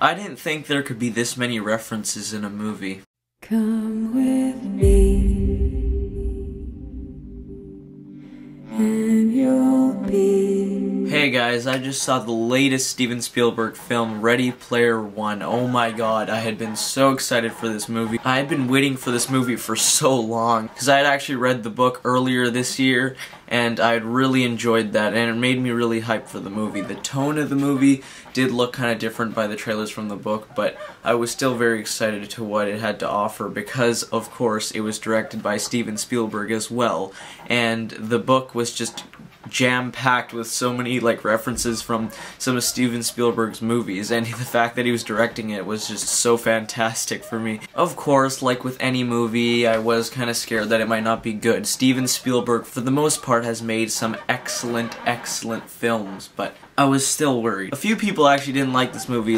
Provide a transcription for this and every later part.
I didn't think there could be this many references in a movie. Come with me, and you'll be... Hey guys, I just saw the latest Steven Spielberg film, Ready Player One. Oh my god, I had been so excited for this movie. I had been waiting for this movie for so long, because I had actually read the book earlier this year, and I had really enjoyed that, and it made me really hyped for the movie. The tone of the movie did look kind of different by the trailers from the book, but I was still very excited to what it had to offer, because, of course, it was directed by Steven Spielberg as well, and the book was just jam-packed with so many references from some of Steven Spielberg's movies, and the fact that he was directing it was just so fantastic for me. Of course, like with any movie, I was kind of scared that it might not be good. Steven Spielberg, for the most part, has made some excellent films, but I was still worried. A few people actually didn't like this movie,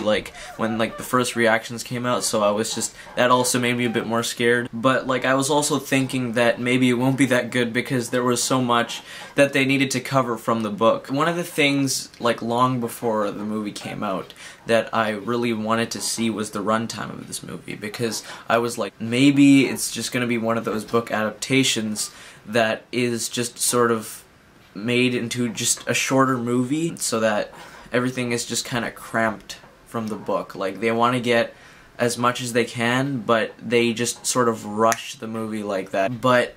when the first reactions came out, so I was just, that also made me a bit more scared. But I was also thinking that maybe it won't be that good because there was so much that they needed to cover from the book. One of the things, long before the movie came out, that I really wanted to see was the runtime of this movie, because I was like, maybe it's just gonna be one of those book adaptations that is just sort of made into just a shorter movie, so that everything is just kind of cramped from the book. They want to get as much as they can, but they just sort of rush the movie like that. But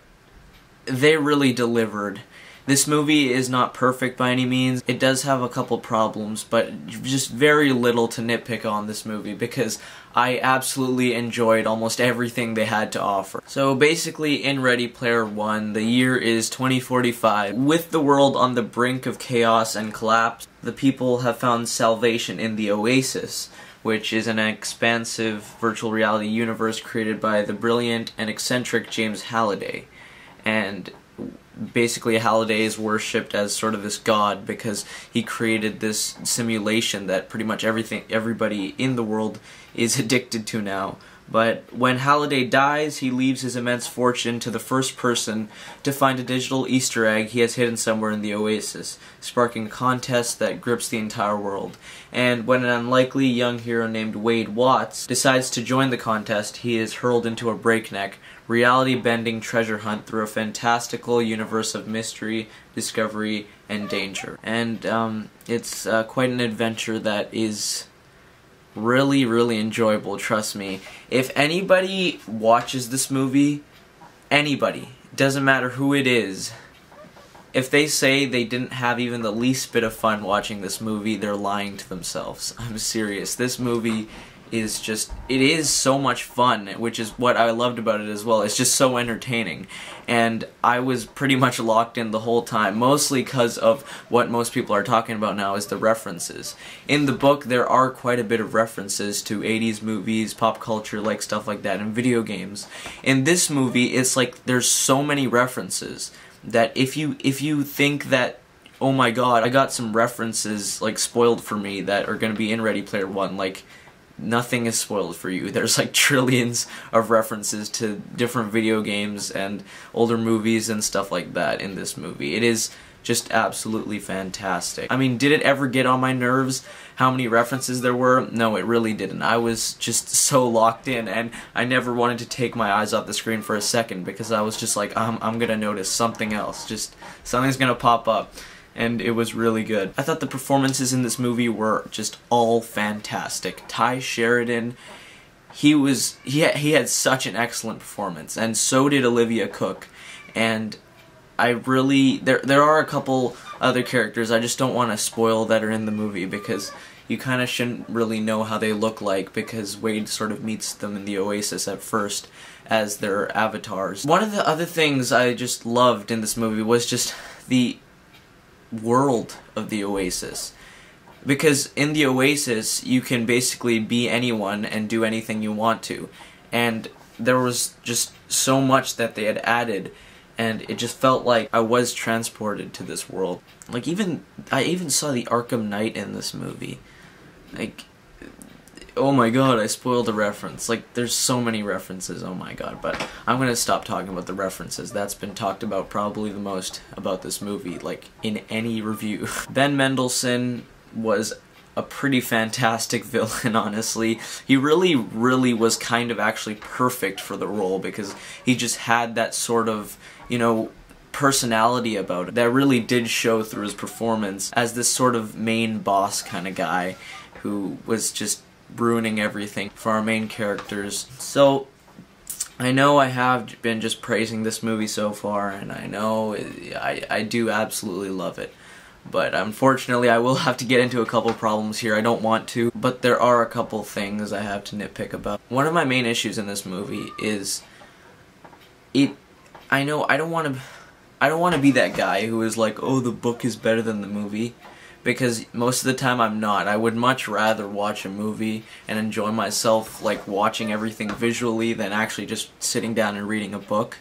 they really delivered. This movie is not perfect by any means. It does have a couple problems, but just very little to nitpick on this movie, because I absolutely enjoyed almost everything they had to offer. So basically, in Ready Player One, the year is 2045. With the world on the brink of chaos and collapse, the people have found salvation in the Oasis, which is an expansive virtual reality universe created by the brilliant and eccentric James Halliday. And basically Halliday is worshipped as sort of this god because he created this simulation that pretty much everybody in the world is addicted to now. But when Halliday dies, he leaves his immense fortune to the first person to find a digital Easter egg he has hidden somewhere in the Oasis, sparking a contest that grips the entire world. And when an unlikely young hero named Wade Watts decides to join the contest, he is hurled into a breakneck, reality-bending treasure hunt through a fantastical universe of mystery, discovery, and danger. And it's quite an adventure that is really enjoyable, trust me. If anybody watches this movie, anybody, doesn't matter who it is, if they say they didn't have even the least bit of fun watching this movie, they're lying to themselves. I'm serious. This movie is just, it is so much fun, which is what I loved about it as well. It's just so entertaining, and I was pretty much locked in the whole time, mostly because of what most people are talking about now is the references. In the book, there are quite a bit of references to 80s movies, pop culture, stuff like that, and video games. In this movie, it's there's so many references that if you think that, oh my god, I got some references spoiled for me that are gonna be in Ready Player One, nothing is spoiled for you. There's trillions of references to different video games and older movies and stuff like that in this movie. It is just absolutely fantastic. I mean, did it ever get on my nerves how many references there were? No, it really didn't. I was just so locked in, and I never wanted to take my eyes off the screen for a second, because I was just I'm gonna notice something else. Just something's gonna pop up. And it was really good. I thought the performances in this movie were just all fantastic. Tye Sheridan, he had such an excellent performance, and so did Olivia Cooke. And I really, there are a couple other characters I just don't want to spoil that are in the movie, because you kind of shouldn't really know how they look like, because Wade sort of meets them in the Oasis at first as their avatars. One of the other things I just loved in this movie was just the world of the Oasis, because in the Oasis you can basically be anyone and do anything you want to, and there was just so much that they had added, and it just felt like I was transported to this world. I even saw the Arkham Knight in this movie. Oh my god, I spoiled a reference. There's so many references, oh my god, but I'm gonna stop talking about the references. That's been talked about probably the most about this movie, in any review. Ben Mendelsohn was a pretty fantastic villain, honestly. He really was kind of actually perfect for the role, because he just had that sort of, you know, personality about it that really did show through his performance as this sort of main boss kind of guy who was just ruining everything for our main characters. So I know I have been just praising this movie so far, and I know I do absolutely love it. But unfortunately, I will have to get into a couple problems here. I don't want to, but there are a couple things I have to nitpick about. One of my main issues in this movie is I know I don't want to be that guy who is like, oh, the book is better than the movie, because most of the time I'm not. I would much rather watch a movie and enjoy myself, like watching everything visually, than actually just sitting down and reading a book.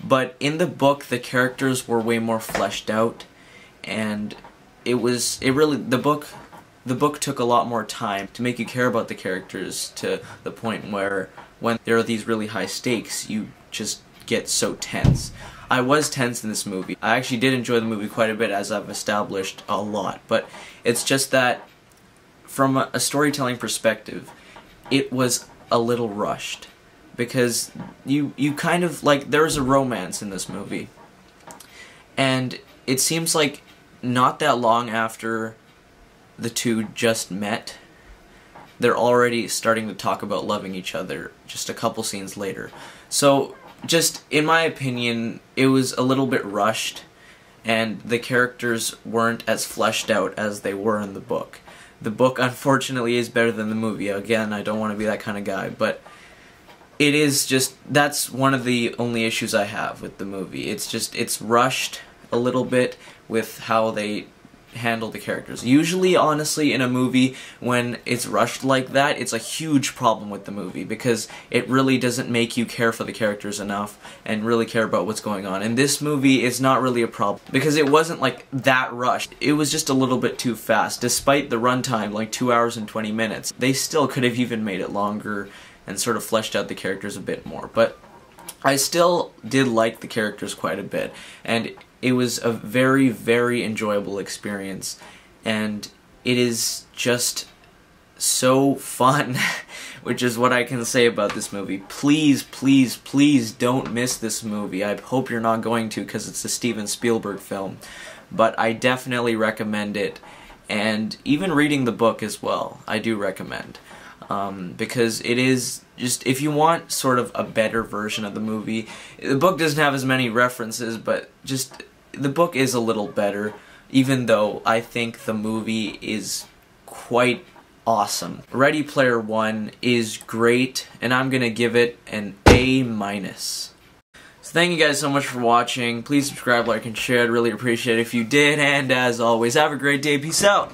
But in the book, the characters were way more fleshed out, and the book took a lot more time to make you care about the characters, to the point where when there are these really high stakes, you just get so tense. I was tense in this movie. I actually did enjoy the movie quite a bit, as I've established a lot, but it's just that from a storytelling perspective, it was a little rushed, because you kind of, like, there's a romance in this movie, and it seems like not that long after the two just met, they're already starting to talk about loving each other just a couple scenes later. So, just, in my opinion, it was a little bit rushed, and the characters weren't as fleshed out as they were in the book. The book, unfortunately, is better than the movie. Again, I don't want to be that kind of guy, but it is just, that's one of the only issues I have with the movie. It's just, it's rushed a little bit with how they handle the characters. Usually, honestly, in a movie, when it's rushed like that, it's a huge problem with the movie, because it really doesn't make you care for the characters enough and really care about what's going on. In this movie, it's not really a problem, because it wasn't like that rushed. It was just a little bit too fast. Despite the runtime, like 2 hours and 20 minutes, they still could have even made it longer and sort of fleshed out the characters a bit more. But I still did like the characters quite a bit, and it was a very enjoyable experience, and it is just so fun, which is what I can say about this movie. Please don't miss this movie. I hope you're not going to, because it's a Steven Spielberg film, but I definitely recommend it, and even reading the book as well, I do recommend. Because it is just, if you want sort of a better version of the movie, the book doesn't have as many references, but just, the book is a little better, even though I think the movie is quite awesome. Ready Player One is great, and I'm gonna give it an A-. So thank you guys so much for watching. Please subscribe, like, and share. I'd really appreciate it if you did, and as always, have a great day. Peace out!